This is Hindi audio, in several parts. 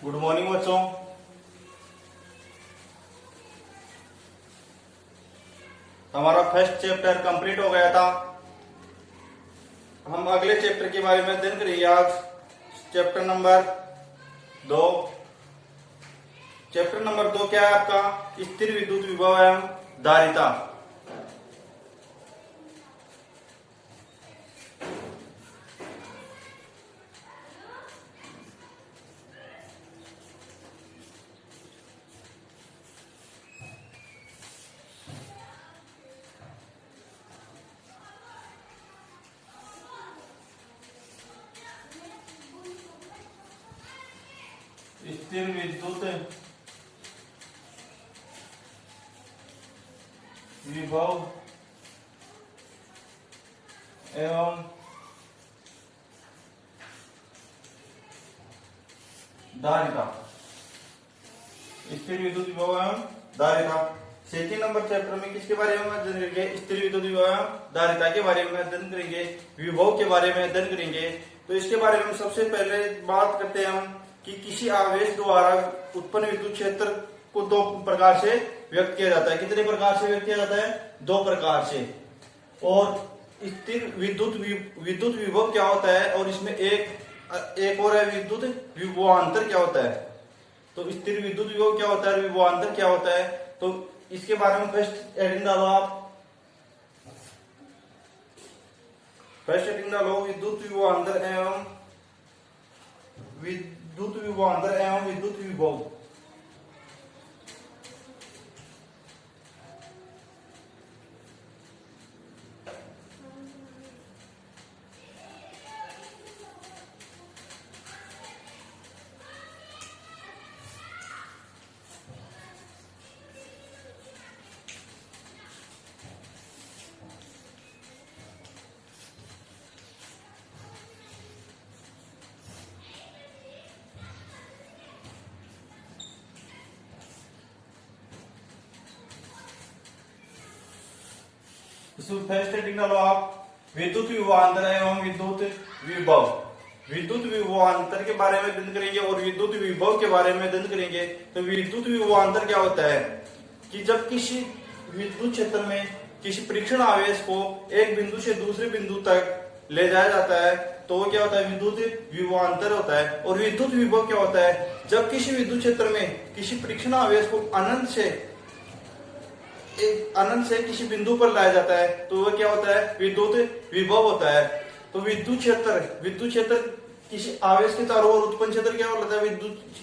गुड मॉर्निंग बच्चों। हमारा फर्स्ट चैप्टर कंप्लीट हो गया था। हम अगले चैप्टर के बारे में अध्ययन करेंगे आज। Chapter number 2। चैप्टर नंबर 2 क्या है आपका? स्थिर विद्युत विभव एवं धारिता। स्थिर विद्युत विभव एवं धारिता। स्थिर विद्युत विभव एवं धारिता। सेकेंड नंबर चैप्टर में किसके बारे में अध्ययन करेंगे? स्थिर विद्युत विभव एवं धारिता के बारे में अध्ययन करेंगे, विभव के बारे में अध्ययन करेंगे। तो इसके बारे में सबसे पहले बात करते हैं हम कि किसी आवेश द्वारा उत्पन्न विद्युत क्षेत्र को दो प्रकार से व्यक्त किया जाता है। कितने प्रकार से व्यक्त किया जाता है? दो प्रकार से। और स्थिर विद्युत विभव क्या होता है और इसमें एक और है विद्युत विभवांतर क्या होता है। तो स्थिर विद्युत विभव क्या होता है, विभवांतर क्या होता है, तो इसके बारे में फर्स्ट हेडिंग डालो आप। फर्स्ट हेडिंग डालो विद्युत विभवांतर एवं विद्युत विभव। फर्स्ट हेडिंग डालो आप विद्युत विभवांतर एवं विद्युत विभव। विद्युत विभवांतर के बारे में अध्ययन करेंगे और विद्युत विभव के बारे में अध्ययन करेंगे। तो विद्युत विभवांतर क्या होता है कि जब किसी विद्युत क्षेत्र में किसी परीक्षण आवेश को एक बिंदु से दूसरे बिंदु तक ले जाया जाता है तो वो क्या होता है? विद्युत विभवांतर होता है। और विद्युत विभव क्या होता है? जब किसी विद्युत क्षेत्र में किसी परीक्षण आवेश को अनंत से किसी बिंदु पर लाया जाता है तो वह क्या होता है? विद्युत विभव होता है। तो विद्युत क्षेत्र किसी आवेश के चारों ओर उत्पन्न क्षेत्र क्या होता है?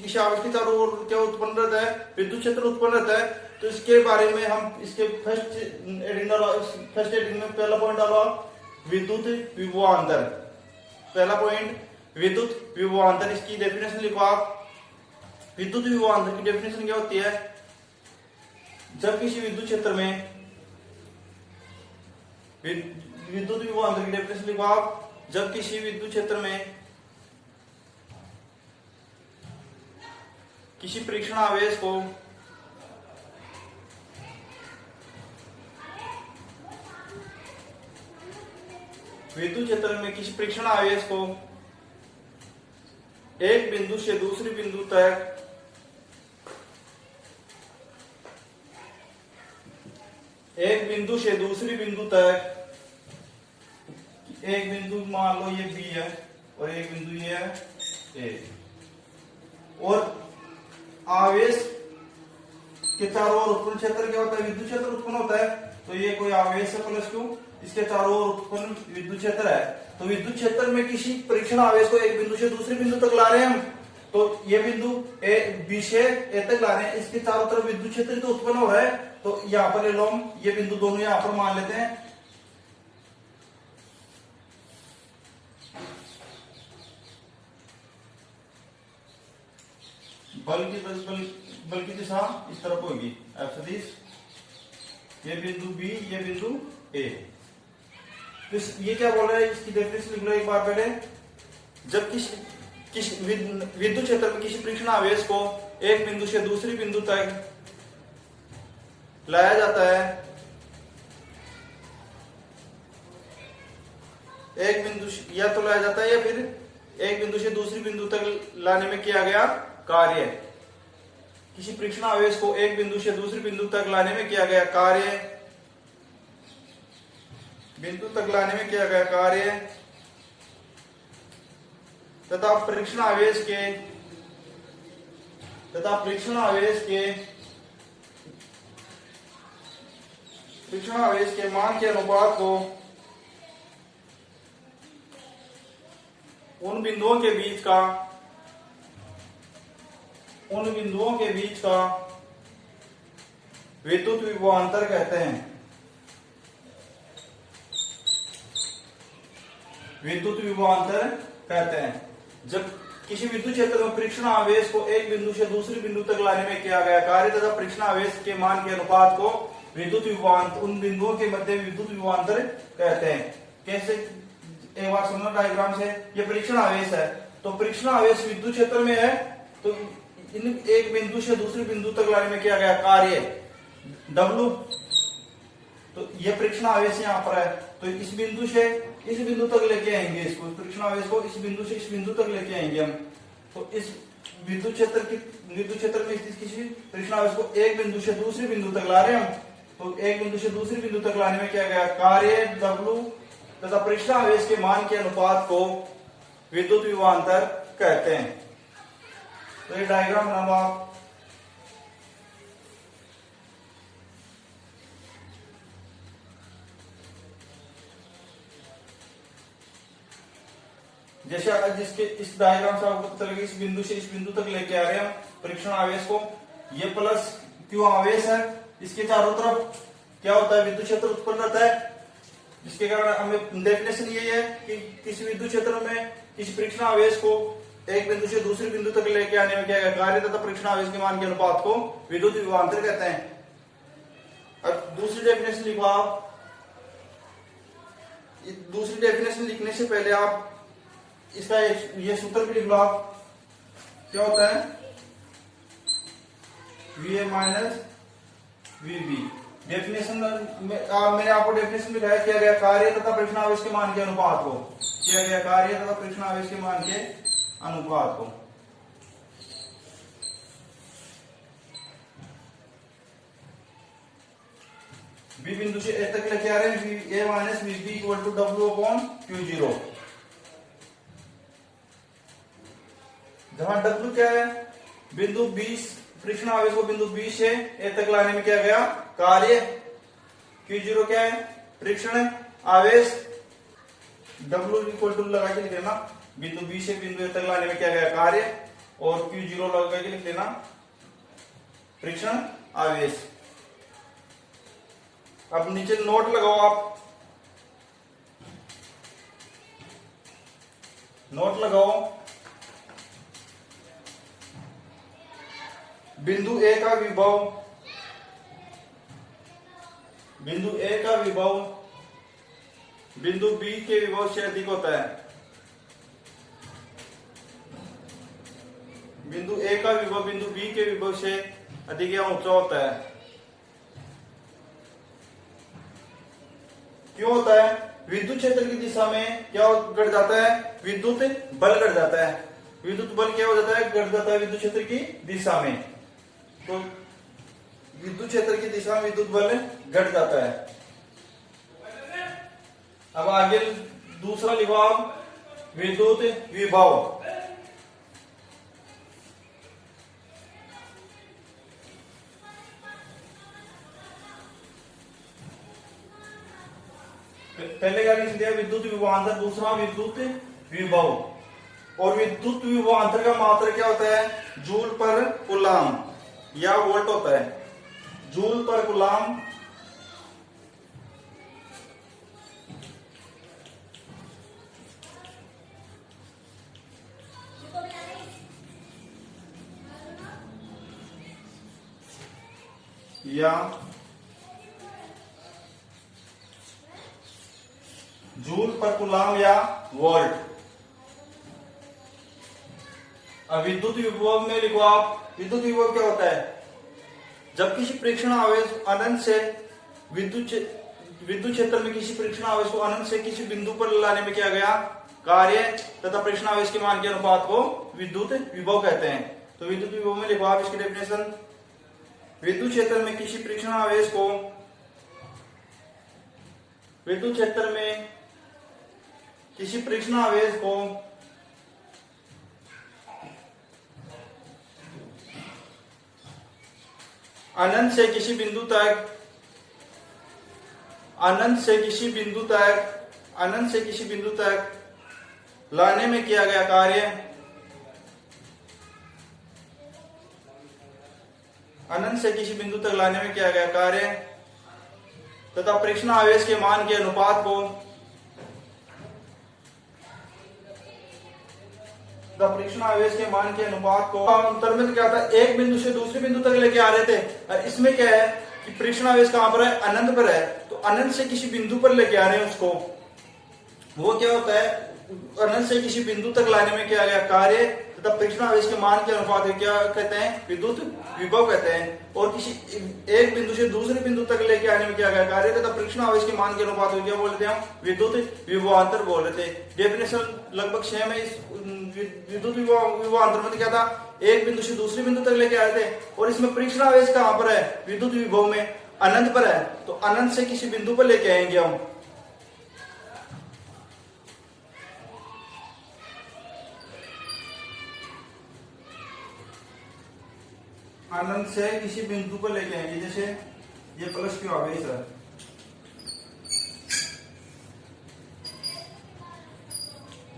किसी आवेश के चारों ओर क्या उत्पन्न रहता है? विद्युत क्षेत्र उत्पन्न रहता है। तो इसके बारे में हम इसके फर्स्ट हेडिंग में पहला पॉइंट डालो विद्युत विभवांतर। पहला पॉइंट विद्युत विभवांतर। इसकी डेफिनेशन लिखो आप। विद्युत विभवांतर की डेफिनेशन क्या होती है? जब किसी विद्युत क्षेत्र में विद्युत विभवांतर की डेफिनेशन लिखो आप। जब किसी विद्युत क्षेत्र में किसी परीक्षण आवेश को एक बिंदु से दूसरे बिंदु तक एक बिंदु मान लो ये बी है और एक बिंदु ये है ए, और आवेश के चारों ओर उत्पन्न क्षेत्र क्या होता है? विद्युत क्षेत्र उत्पन्न होता है। तो ये कोई आवेश है प्लस क्यू, इसके चारों ओर उत्पन्न विद्युत क्षेत्र है। तो विद्युत क्षेत्र में किसी परीक्षण आवेश को एक बिंदु से दूसरे बिंदु तक ला रहे हैं हम। तो ये बिंदु बी से ए तक ला रहे हैं, इसके चारों तरफ विद्युत क्षेत्र तो उत्पन्न हो रहा है। तो यहां पर ले लो हम ये बिंदु दोनों यहां पर मान लेते हैं। बल की दिशा इस तरफ होगी एफ सदिश। ये बिंदु बी, ये बिंदु ए। तो ये क्या बोल रहा है? इसकी डेफिनेशन लिख लो एक बार पहले। जब किसी विद्युत क्षेत्र में किसी परीक्षण आवेश को एक बिंदु से दूसरे बिंदु तक लाया जाता है, एक बिंदु या तो लाया जाता है या फिर एक बिंदु से दूसरे बिंदु तक लाने में किया गया कार्य। किसी परीक्षण आवेश को एक बिंदु से दूसरे बिंदु तक लाने में किया गया कार्य, बिंदु तक लाने में किया गया कार्य तथा परीक्षण आवेश के मान के अनुपात को उन बिंदुओं के बीच का विद्युत विभवांतर कहते हैं। विद्युत विभवांतर कहते हैं। जब किसी विद्युत क्षेत्र में परीक्षण आवेश को एक बिंदु से दूसरे बिंदु तक लाने में किया गया कार्य तथा परीक्षण आवेश के मान के अनुपात को विद्युत विभवांतर, उन बिंदुओं के मध्य विद्युत विभवांतर कहते हैं। कैसे, एक बार समझना डायग्राम से। ये परीक्षण आवेश है, तो परीक्षण आवेश विद्युत क्षेत्र में है, तो इन एक बिंदु से दूसरे बिंदु तक लाने में किया गया कार्य W, तो ये परीक्षण आवेश यहाँ पर है, तो इस बिंदु से इस बिंदु तक लेके आएंगे इसको, परीक्षण आवेश को इस बिंदु से इस बिंदु तक लेके आएंगे हम। तो इस विद्युत क्षेत्र में किसी परीक्षण आवेश को एक बिंदु से दूसरे बिंदु तक ला रहे हैं हम, तो एक बिंदु से दूसरे बिंदु तक लाने में किया गया कार्य W तथा परीक्षण आवेश के मान के अनुपात को विद्युत विभवांतर कहते हैं। तो ये डायग्राम बनाओ आप। जैसे जिसके इस डायग्राम से आपको पता लगे, इस बिंदु से इस बिंदु तक लेके आ रहे हैं हम परीक्षण आवेश को। ये प्लस क्यू आवेश है, इसके चारों तरफ क्या होता है, विद्युत क्षेत्र उत्पन्न रहता है, जिसके कारण हमें डेफिनेशन यही है कि किसी विद्युत क्षेत्र में किसी परीक्षण आवेश को एक बिंदु से दूसरे बिंदु तक लेके आने में क्या गया कार्य तथा परीक्षण आवेश के मान के अनुपात को विद्युत विभवांतर कहते हैं। अब दूसरी डेफिनेशन लिखो आप। दूसरी डेफिनेशन लिखने से पहले आप इसका ये सूत्र भी लिख लो आप। क्या होता है, VA माइनस VB। डेफिनेशन मैंने आपको डेफिनेशन दिखाया, किया गया कार्य तथा परीक्षण आवेश के मान के अनुपात को, किया गया कार्य तथा परीक्षण आवेश के मान के अनुपात को। बी बिंदु से ए तक लेके आ रहे हैं, A minus VB equal to W/Q0। जहां W क्या है, बिंदु 20, परीक्षण आवेश को बिंदु 20 से ए तक लाने में किया गया कार्य। Q0 क्या है, परीक्षण आवेश। W इक्वल टू लगा के लिख लेना, बिंदु 20 से बिंदु ए तक लाने में किया गया कार्य, और Q0 लगा के लिख लेना परीक्षण आवेश। अब नीचे नोट लगाओ आप, नोट लगाओ। बिंदु ए का विभव, बिंदु ए का विभव बिंदु बी के विभव से अधिक होता है। बिंदु ए का विभव बिंदु बी के विभव से अधिक या ऊंचा होता है। क्यों होता है, विद्युत क्षेत्र की दिशा में क्या घट जाता है, विद्युत बल घट जाता है। विद्युत बल क्या हो जाता है, घट जाता है विद्युत क्षेत्र की दिशा में। तो विद्युत क्षेत्र की दिशा में विद्युत बल घट जाता है। अब आगे दूसरा लिखो आप, विद्युत विभव। पहले क्या लिख दिया, विद्युत विभवांतर, दूसरा विद्युत विभव। और विद्युत विभवांतर का मात्रा क्या होता है, जूल पर कूलाम या वोल्ट होता है। जूल पर कूलाम या जूल पर कूलाम या वोल्ट। अब विद्युत विभव में लिखो आप, विद्युत विभव क्या होता है, जब किसी परीक्षण आवेश अनंत से विद्युत क्षेत्र में किसी परीक्षण आवेश को अनंत से किसी बिंदु पर लाने में किया गया कार्य तथा परीक्षण आवेश के मान के अनुपात को विद्युत विभव कहते हैं। तो विद्युत विभव में लिखो आप इसकी डेफिनेशन। विद्युत क्षेत्र में किसी परीक्षण आवेश को, विद्युत क्षेत्र में किसी परीक्षण आवेश को अनंत से किसी बिंदु तक, अनंत से किसी बिंदु तक, अनंत से किसी बिंदु तक लाने में किया गया कार्य, अनंत से किसी बिंदु तक लाने में किया गया कार्य तथा परीक्षण आवेश के मान के अनुपात को, परीक्षण आवेश के मान के अनुपात को, अंतर में तो क्या था, एक बिंदु से दूसरे बिंदु तक लेके आ रहे थे, और इसमें क्या है कि परीक्षण आवेश कहां पर है, अनंत पर है, तो अनंत से किसी बिंदु पर लेके आ रहे हैं उसको, वो क्या होता है, अनंत से किसी बिंदु तक लाने में किया गया कार्य तथा परीक्षण आवेश के मान के अनुपात को क्या कहते हैं, विद्युत विभव कहते हैं। और किसी एक बिंदु से दूसरे बिंदु तक लेके आने में किया गया कार्य तथा परीक्षण आवेश के मान के अनुपात को क्या बोलते हैं, विद्युत विभवांतर बोल रहे थे। डेफिनेशन लगभग सेम है। इस विद्युत विभवांतर में क्या था, एक बिंदु से दूसरे बिंदु तक लेके आए थे, और इसमें परीक्षण आवेश कहां पर है, विद्युत विभव में अनंत पर है, तो अनंत से किसी बिंदु पर लेके आएंगे हम। अनंत से किसी बिंदु पर लेके आएंगे, जैसे ये प्लस क्यू आवेश है,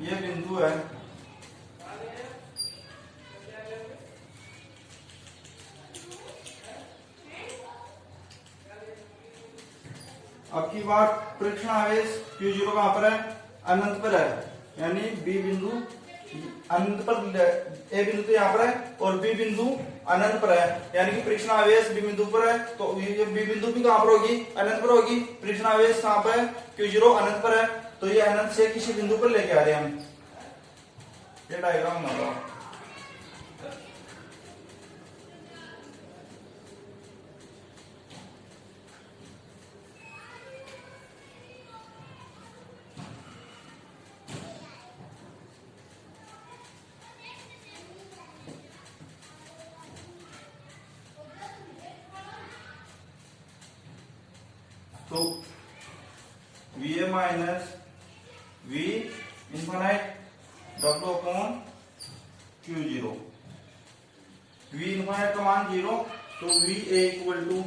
ये बिंदु है, अब की बात परीक्षण आवेश Q0 कहां पर है, अनंत पर है, यानी बी बिंदु अनंत पर, ए बिंदु तो यहां पर है और बी बिंदु अनंत पर है, यानी कि परीक्षण आवेश बी बिंदु पर है, तो ये बी बिंदु भी कहां पर होगी, अनंत पर होगी। परीक्षण आवेश कहां पर है, Q0 अनंत पर है, तो ये अनंत से किसी बिंदु पर लेके आ रहे हैं हम। ये डायग्राम बना तो VA minus V infinite W upon Q0, V infinite का मान 0, तो VA equal to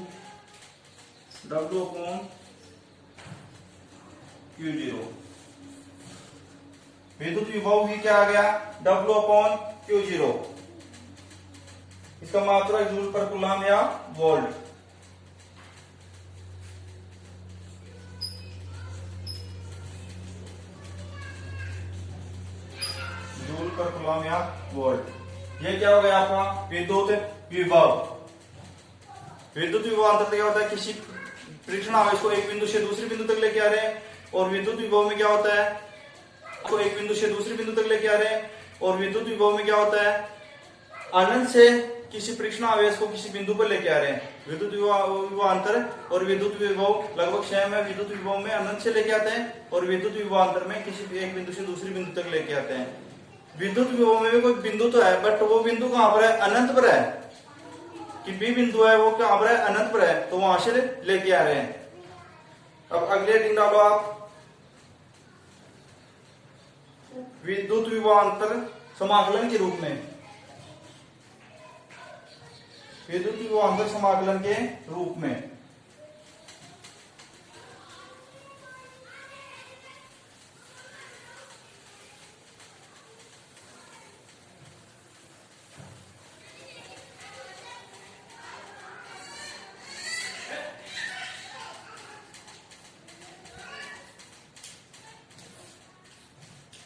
W upon Q0। विद्युत विभव भी क्या आ गया, W अपॉन Q0, इसका मात्रा जूल पर कूलम या वोल्ट। पर कूलम या वोल्ट। ये क्या हो गया आपका विद्युत विभव। विद्युत विभवांतर क्या होता है, किसी परीक्षण आवेश को एक बिंदु से दूसरे बिंदु तक लेके आ रहे हैं, और विद्युत विभव में क्या होता है, को एक बिंदु से दूसरे बिंदु तक लेके आ रहे हैं, और विद्युत विभव में क्या होता है, अनंत से किसी परीक्षण आवेश को किसी बिंदु पर लेके आ रहे हैं। विद्युत विभवांतर और विद्युत विभव लगभग सेम है। विद्युत विभव में अनंत से लेके आते हैं, और विद्युत विभवांतर में किसी एक बिंदु से दूसरे बिंदु तक लेके आते हैं। विद्युत विभव में भी कोई बिंदु तो है, बट वो बिंदु कहां पर है, अनंत पर है, कि बी बिंदु है वो कहां पर है, अनंत पर है, तो वहां से लेके आ रहे हैं। अब अगले दिन डालो आप विद्युत विभवांतर समाकलन के रूप में, विद्युत विभवांतर समाकलन के रूप में।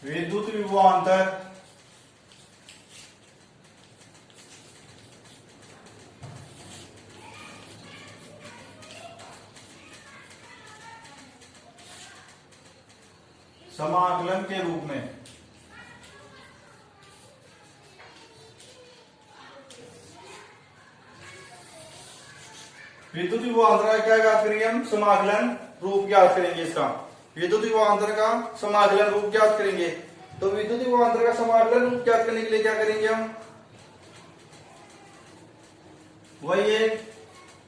विद्युत विभवांतर समाकलन के रूप में। विद्युत विभवांतर का क्या ज्ञात करेंगे हम, समाकलन रूप ज्ञात करेंगे इसका। विद्युत विभवांतर का समाकलन रूप ज्ञात करेंगे, तो विद्युत विभवांतर का समाकलन रूप ज्ञात करने के लिए क्या करेंगे हम, वही एक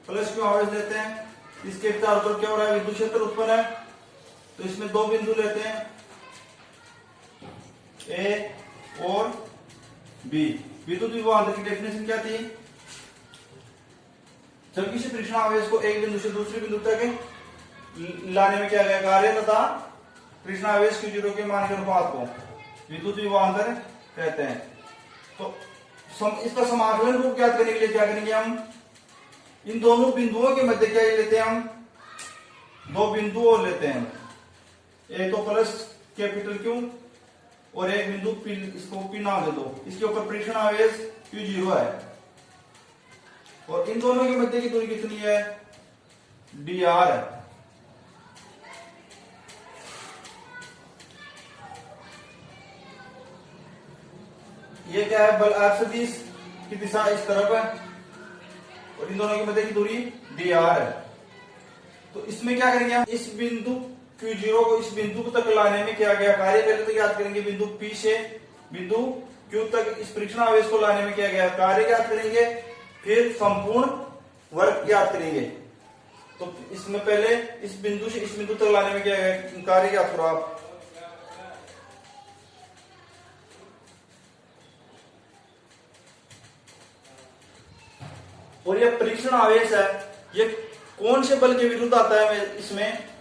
प्लस क्यू आवेश लेते हैं, इसके चारों तरफ क्या हो रहा है, विद्युत क्षेत्र उत्पन्न है। तो इसमें दो बिंदु लेते हैं, ए और बी। विद्युत विभवांतर की डेफिनेशन क्या थी, जब किसी परीक्षण आवेश को एक बिंदु से दूसरे बिंदु तक लाने में किया गया कार्य तथा परीक्षण आवेश Q0 के मान के अनुपात को विद्युत विभवांतर कहते हैं। तो इसका समाकलन रूप ज्ञात करने के लिए क्या करेंगे, हम इन दोनों बिंदुओं के मध्य क्या लेते हैं, हम दो बिंदु और लेते हैं, एक तो प्लस कैपिटल क्यू और एक बिंदु पी, इसको पी नाम दे दो। इसके ऊपर परीक्षण आवेश Q0 है और इन दोनों के मध्य की दूरी कितनी है, dr है। ये क्या है, बल F सदिश की दिशा इस तरफ है और इन दोनों के मध्य की दूरी dr है। तो इसमें क्या करेंगे, हम इस बिंदु Q0 को इस बिंदु तक लाने में किया गया कार्य पहले तो याद करेंगे, बिंदु P से बिंदु Q तक इस परीक्षण आवेश को लाने में किया गया कार्य याद करेंगे, फिर संपूर्ण वर्ग याद करेंगे। तो इसमें पहले इस बिंदु से इस बिंदु तक लाने में किया गया कार्य याद करो आप। और ये परीक्षण आवेश है, ये कौन से बल के विरुद्ध आता है इसमें,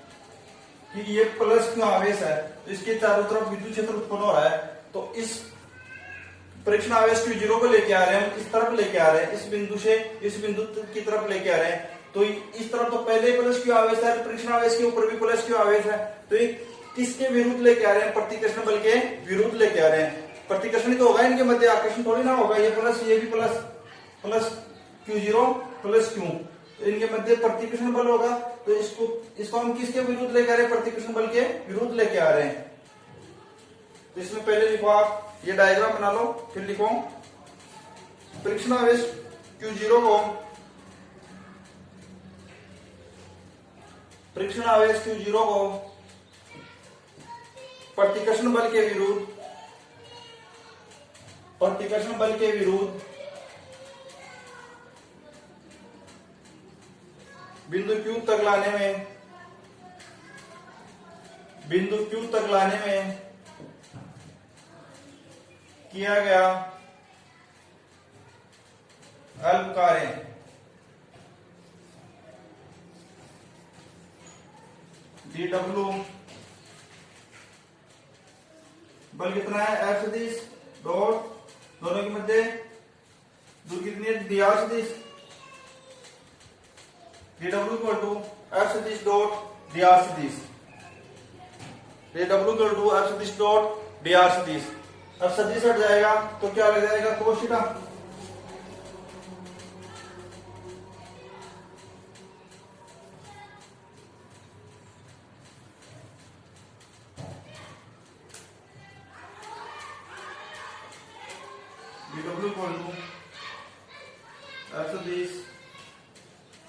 कि ये प्लस क्यू आवेश है, तो इसके चारों तरफ विद्युत क्षेत्र उत्पन्न हो रहा है। तो इस परीक्षण आवेश Q0 को लेके आ रहे हैं, इस तरफ लेके आ रहे हैं, इस बिंदु से इस बिंदु की तरफ लेके आ रहे हैं। तो इस तरफ तो पहले प्लस क्यू आवेश है, परीक्षण आवेश के ऊपर भी प्लस क्यू आवेश है। तो ये किसके विरुद्ध लेके आ रहे हैं, प्रतिकर्षण बल के विरुद्ध लेके आ रहे हैं। प्रतिकर्षण तो होगा, इनके मध्य आकर्षण थोड़ी ना होगा, ये प्लस ये भी plus, plus Q0 plus Q, तो इनके मध्य प्रतिकर्षण बल होगा। तो इसको हम किसके विरुद्ध लेके आ रहे हैं, प्रतिकर्षण बल के विरुद्ध लेके आ रहे हैं। तो इसमें पहले लिखो आप, ये डायग्राम बना लो, फिर लिखो परीक्षण आवेश Q0 को, परीक्षण आवेश Q0 को प्रतिकर्षण बल के विरुद्ध, प्रतिकर्षण बल के विरुद्ध बिंदु Q तक लाने में, बिंदु Q तक लाने में किया गया अल्प कार्य dW बल कितना है, F सदिश डॉट दोनों के मध्य दूरी कितनी है, dr सदिश, dW इक्वल टू F सदिश डॉट dr सदिश, dW इक्वल टू F सदिश डॉट dr सदिश। अब सदिश हट जाएगा तो क्या लग जाएगा, cos theta. dW equal to F सदिश,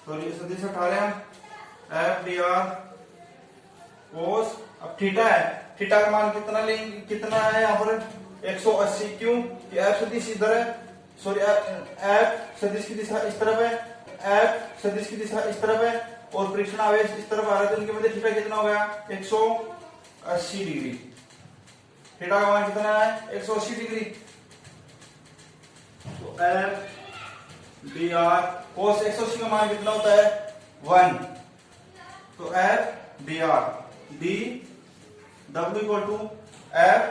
सॉरी सदिश हटा रहे हैं, F dr कोस, अब थीटा है, थीटा का मान कितना लेंगे, कितना है यहाँ पर 180, क्यों कि F सदिश इधर है, सॉरी F सदिश की दिशा इस तरफ है, F सदिश की दिशा इस तरफ है और परीक्षण आवेश इस तरफ आ रहा है, तो इनके मध्य थीटा कितना हो गया, 180 डिग्री। थीटा का मान कितना है, 180 डिग्री। तो F dr cos 180 का मान कितना होता है, 1। तो F dr d W equal to F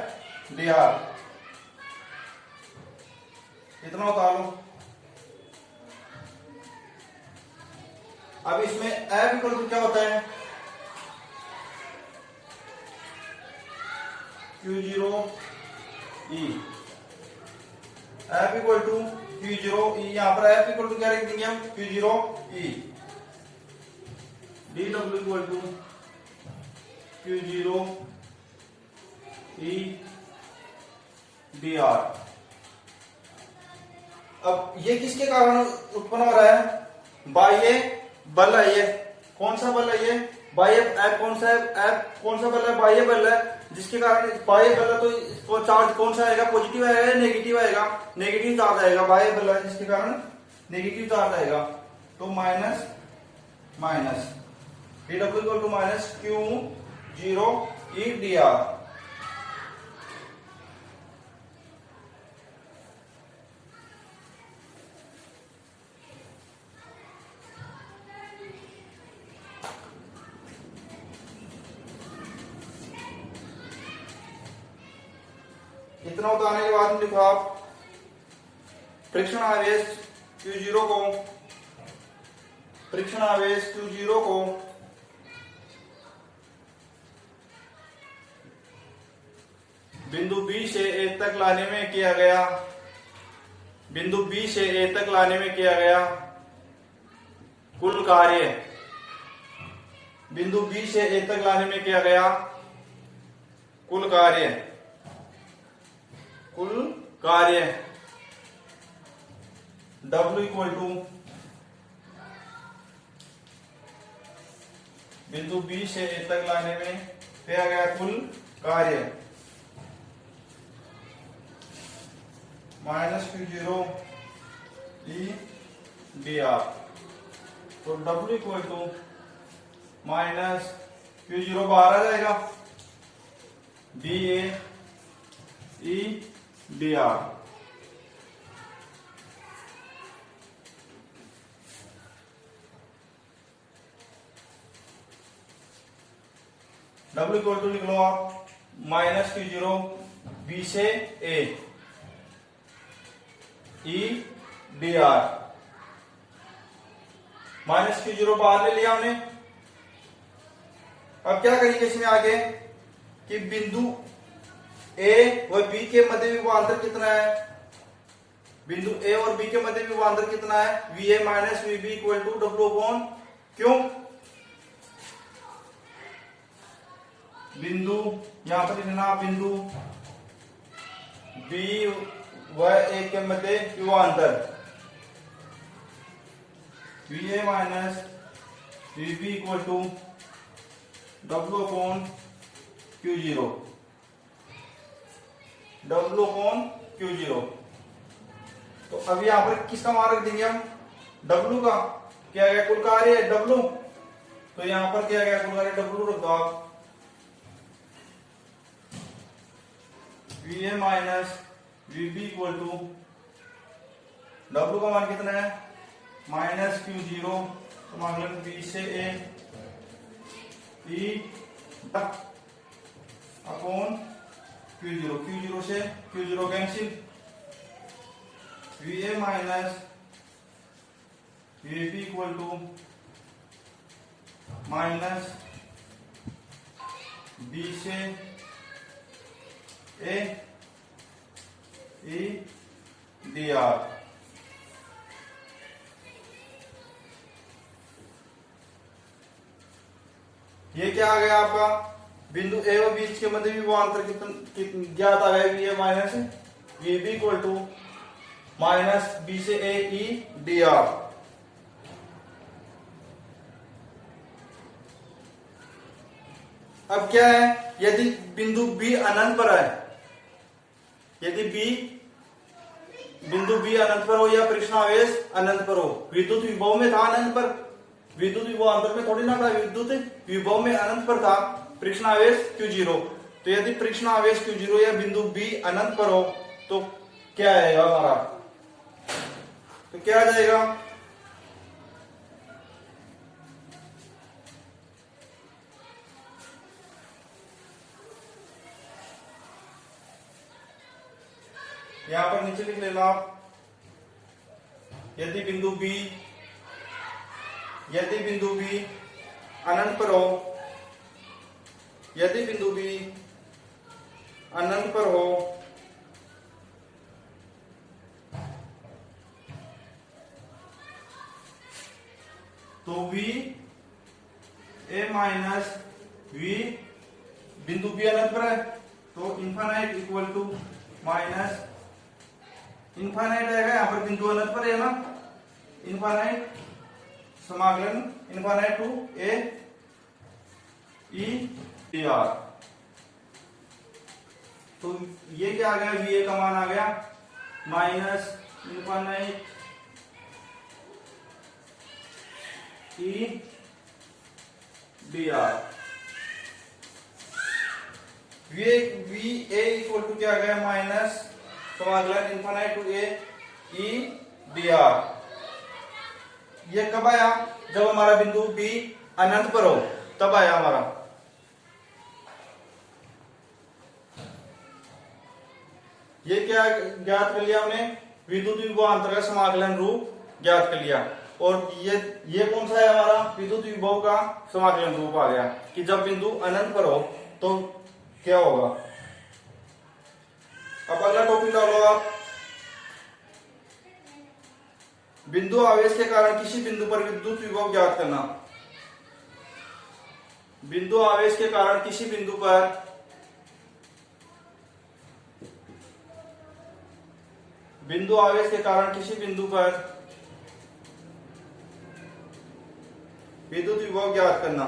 dr इतना होता लो। अब इसमें F इक्वल टू क्या होता है, Q0 E, F equal to Q0 E, यहां पर F इक्वल टू क्या लिख देंगे हम, Q0 E, dW equal to Q0 E dr। अब ये किसके कारण उत्पन्न हो रहा है, बाह्य बल है, ये कौन सा बल है, ये बाह्य F कौन सा है, F कौन सा बल है, बाह्य बल है, जिसके कारण बाह्य बल है तो इसको चार्ज कौन सा आएगा, पॉजिटिव आएगा या नेगेटिव आएगा, नेगेटिव चार्ज आएगा, बाह्य बल है जिसके कारण नेगेटिव चार्ज आएगा, तो minus minus dw equal to minus Q zero E D R. इतना उतारने के बाद लिखो आप फ्रिक्शन आवेश Q0 को, फ्रिक्शन आवेश Q0 को बिंदु B से A तक लाने में किया गया, बिंदु B से A तक लाने में किया गया कुल कार्य, बिंदु B से A तक लाने में किया गया कुल कार्य, कुल कार्य W इक्वल टू बिंदु B से A तक लाने में किया गया कुल कार्य minus Q0 E D R. तो W equal to minus Q0 बाहर आ जाएगा, D A E D R. W equal to लिख लो आप माइनस Q0 B से A E D R. Minus Q0 बाहर ले लिया हमने। अब क्या करेंगे इसमें आगे कि बिंदु A और B के मध्य विभवांतर कितना है, बिंदु A और B के मध्य विभवांतर कितना है, VA minus VB equal to W upon क्यों, बिंदु यहां पर लिखना बिंदु B व A के मध्य विभवांतर VA minus VB equal to W upon Q0, W upon Q0। तो अब यहां पर किसका मान रख देंगे हम, W का, क्या गया कुल कार्य है W, तो यहां पर क्या गया कुल कार्य W रख दो आप, VA minus VB equal to W का मान कितना है माइनस Q0, तो मान लो B से A E upon Q0, Q0 से Q0 cancel, VA minus VB equal to minus B से A ई डी आर। ये क्या आ गया आपका, बिंदु A और बीच के मध्य विभवांतर कितना ज्ञात आ गया, VA minus VB equal to minus B से A ई डी आर। अब क्या है, यदि बिंदु B अनंत पर है, यदि बिंदु B अनंत पर हो या परीक्षण आवेश अनंत पर हो, विद्युत विभव में था अनंत पर, विद्युत विभवांतर में थोड़ी ना था, विद्युत विभव में अनंत पर था परीक्षण आवेश Q0। तो यदि परीक्षण आवेश Q0 या बिंदु B अनंत पर हो तो क्या आएगा हमारा, तो क्या आ जाएगा, यहां पर नीचे लिख लेना आप, यदि बिंदु B अनंत पर हो, यदि बिंदु B अनंत पर हो तो VA माइनस V, बिंदु B अनंत पर है तो infinite equal to minus infinite आएगा, यहां पर बिंदु अनंत पर है ना, इन्फानाइट समाकलन infinite to A E D R. तो ये क्या आ गया, VA का मान आ गया minus infinite E D R. V A equal to क्या आ गया, माइनस समाकलन infinite to A E D R. ये कब आया, जब हमारा बिंदु बी अनंत पर हो, तब आया हमारा। ये क्या ज्ञात कर लिया हमने, विद्युत विभवांतर का समाकलन रूप ज्ञात कर लिया। और ये कौन सा है हमारा, विद्युत विभव का समाकलन रूप आ गया कि जब बिंदु अनंत पर हो तो क्या होगा। अब अगला टॉपिक डालो आप, बिंदु आवेश के कारण किसी बिंदु पर विद्युत विभव ज्ञात करना। बिंदु आवेश के कारण किसी बिंदु पर बिंदु आवेश के कारण किसी बिंदु पर विद्युत विभव ज्ञात करना।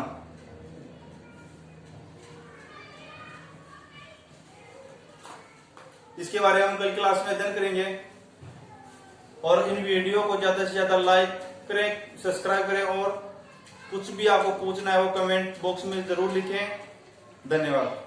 इसके बारे में हम कल क्लास में अध्ययन करेंगे। और इन वीडियो को ज्यादा से ज्यादा लाइक करें, सब्सक्राइब करें, और कुछ भी आपको पूछना है वो कमेंट बॉक्स में जरूर लिखें। धन्यवाद।